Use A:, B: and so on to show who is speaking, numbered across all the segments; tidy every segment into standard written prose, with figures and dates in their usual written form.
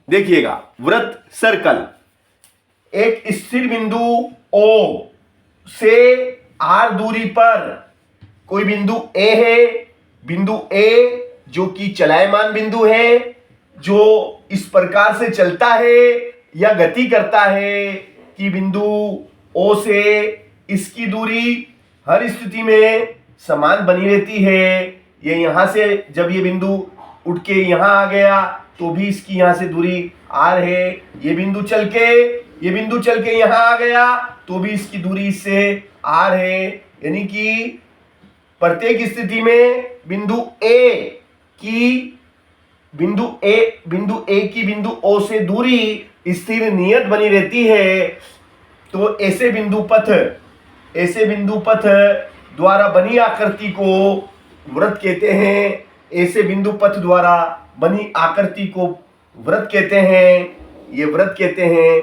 A: देखिएगा, वृत्त सर्कल, एक स्थिर बिंदु O से R दूरी पर कोई बिंदु A है। बिंदु A जो कि चलायमान बिंदु है, जो इस प्रकार से चलता है या गति करता है कि बिंदु O से इसकी दूरी हर स्थिति में समान बनी रहती है। ये यहां से जब ये बिंदु उठ के यहां आ गया तो भी इसकी यहां से दूरी R है। ये बिंदु चल के यहां आ गया तो भी इसकी दूरी इससे R है। यानी कि प्रत्येक स्थिति में बिंदु A की बिंदु O से दूरी स्थिर नियत बनी रहती है। तो ऐसे बिंदु पथ द्वारा बनी आकृति को वृत्त कहते हैं। ऐसे बिंदु पथ द्वारा बनी आकृति को वृत्त कहते हैं, ये वृत्त कहते हैं।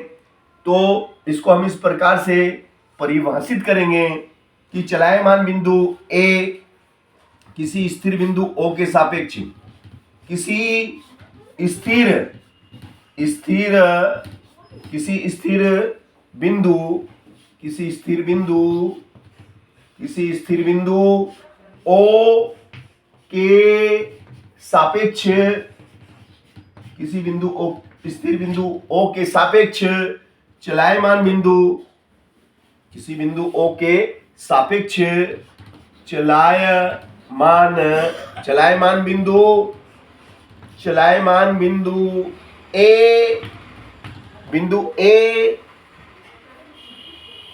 A: तो इसको हम इस प्रकार से परिभाषित करेंगे कि चलायमान बिंदु A किसी स्थिर बिंदु O के सापेक्ष किसी स्थिर बिंदु O के सापेक्ष स्थिर बिंदु O के सापेक्ष चलायमान बिंदु किसी बिंदु O के सापेक्ष चलायमान बिंदु A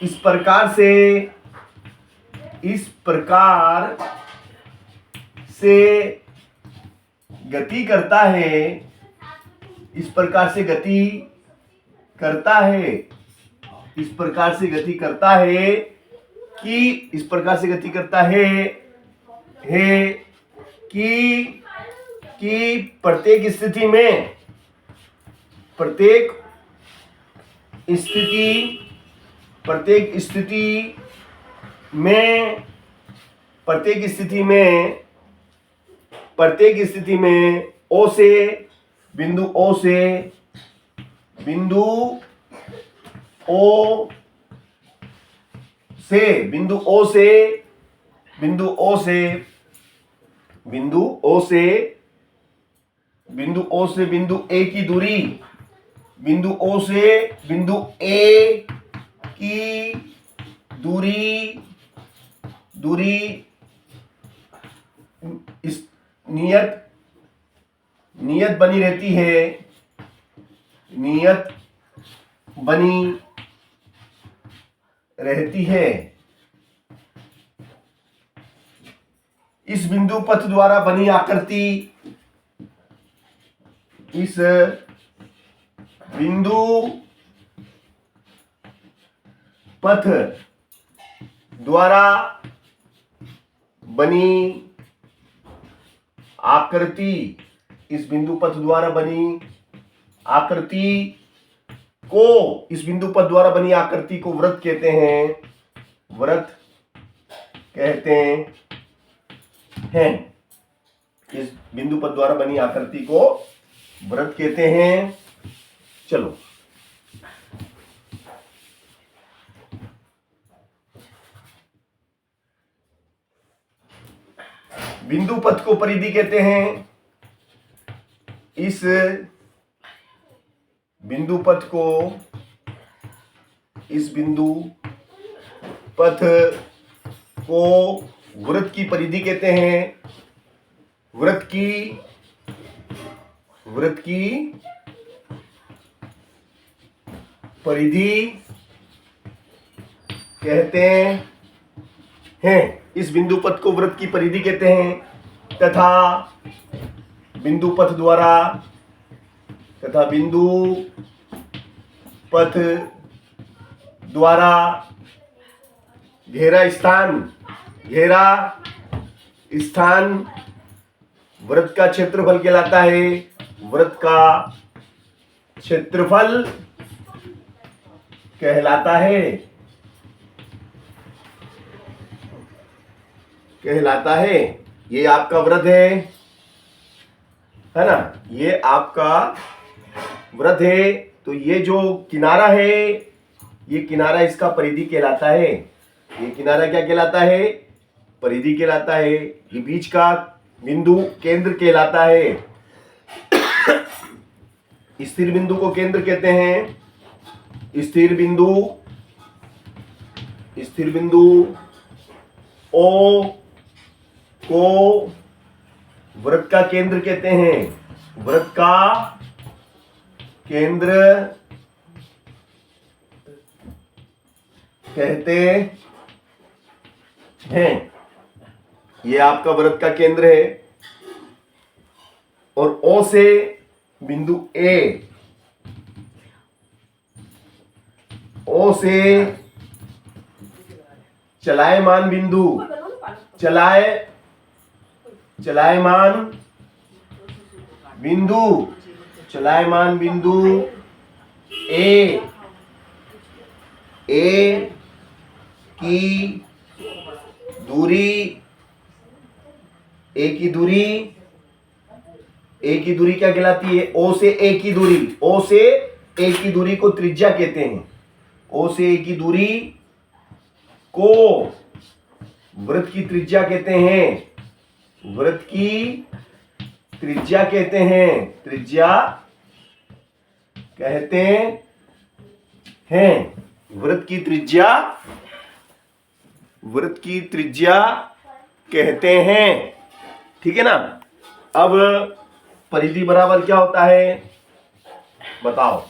A: इस प्रकार से गति करता है, इस प्रकार से गति करता है कि प्रत्येक स्थिति में O से बिंदु O से बिंदु A की दूरी, बिंदु O से बिंदु A की दूरी इस नियत बनी रहती है। इस बिंदु पथ द्वारा बनी आकृति, इस बिंदु पथ द्वारा बनी आकृति इस बिंदु पथ द्वारा बनी आकृति को वृत्त कहते हैं। इस बिंदु पथ द्वारा बनी आकृति को वृत्त कहते हैं। चलो, बिंदु पथ को परिधि कहते हैं। इस बिंदु पथ को वृत्त की परिधि कहते हैं। वृत्त की परिधि कहते हैं। इस बिंदु पथ को वृत्त की परिधि कहते हैं तथा बिंदु पथ द्वारा घेरा स्थान वृत्त का क्षेत्रफल कहलाता है। वृत्त का क्षेत्रफल कहलाता है। ये आपका वृत्त है ना, ये आपका वृत्त है तो ये जो किनारा है, ये किनारा इसका परिधि कहलाता है। ये किनारा क्या कहलाता है? परिधि कहलाता है। ये बीच का बिंदु केंद्र कहलाता है। स्थिर बिंदु को केंद्र कहते हैं। स्थिर बिंदु ओ को वृत्त का केंद्र कहते हैं। वृत्त का केंद्र कहते हैं। ये आपका वृत्त का केंद्र है। और ओ से बिंदु ए, ओ से चलायमान बिंदु, चलायमान बिंदु ए की दूरी क्या कहलाती है? ओ से ए की दूरी को त्रिज्या कहते हैं। ओ से ए की दूरी को वृत्त की त्रिज्या कहते हैं। वृत्त की त्रिज्या कहते हैं। वृत्त की त्रिज्या कहते हैं। ठीक है ना? अब परिधि बराबर क्या होता है बताओ?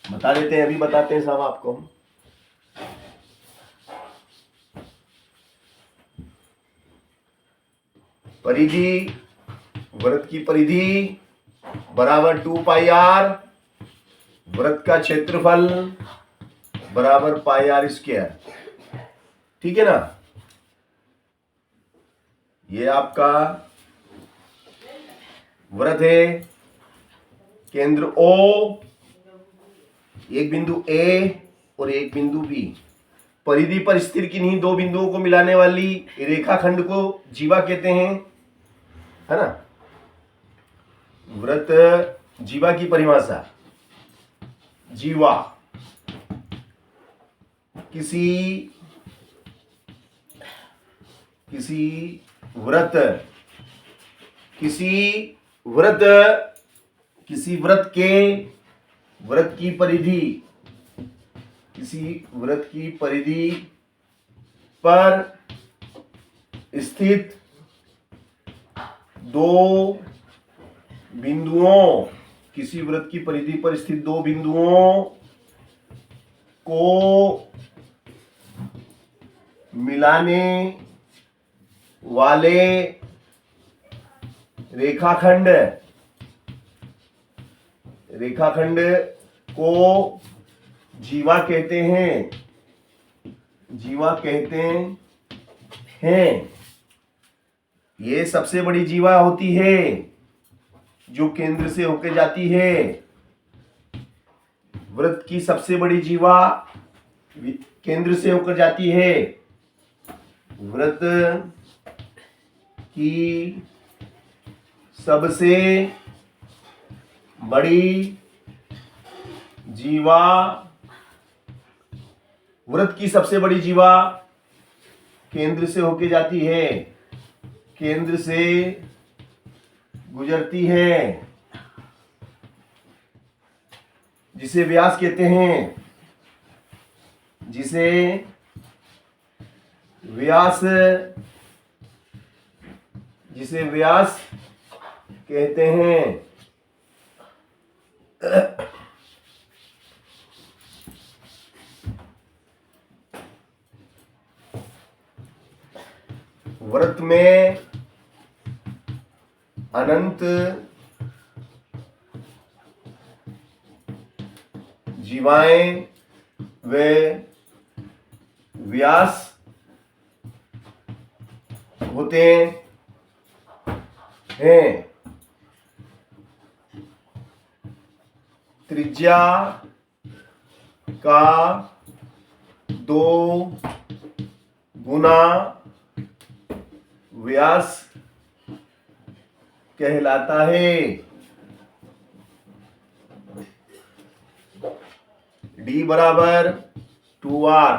A: बता देते हैं, अभी बताते हैं साहब आपको। परिधि, वृत्त की परिधि बराबर 2 पाई आर, वृत्त का क्षेत्रफल बराबर पाई आर स्क्वायर। ठीक है ना? ये आपका वृत्त है, केंद्र ओ, एक बिंदु ए और एक बिंदु बी। परिधि पर स्थिर किन्हीं दो बिंदुओं को मिलाने वाली रेखाखंड को जीवा कहते हैं, है ना? वृत्त जीवा की परिभाषा, जीवा किसी वृत्त की परिधि पर स्थित दो बिंदुओं, किसी वृत्त की परिधि पर स्थित दो बिंदुओं को मिलाने वाले रेखाखंड को जीवा कहते हैं। ये सबसे बड़ी जीवा होती है जो केंद्र से होकर जाती है। वृत्त की सबसे बड़ी जीवा केंद्र से होकर जाती है। वृत्त की सबसे बड़ी जीवा केंद्र से होके जाती है, केंद्र से गुजरती है, जिसे व्यास कहते हैं। जिसे व्यास कहते हैं। वृत्त में अनंत जीवाएं व व्यास होते हैं। त्रिज्या का 2 गुना व्यास कहलाता है। d बराबर 2r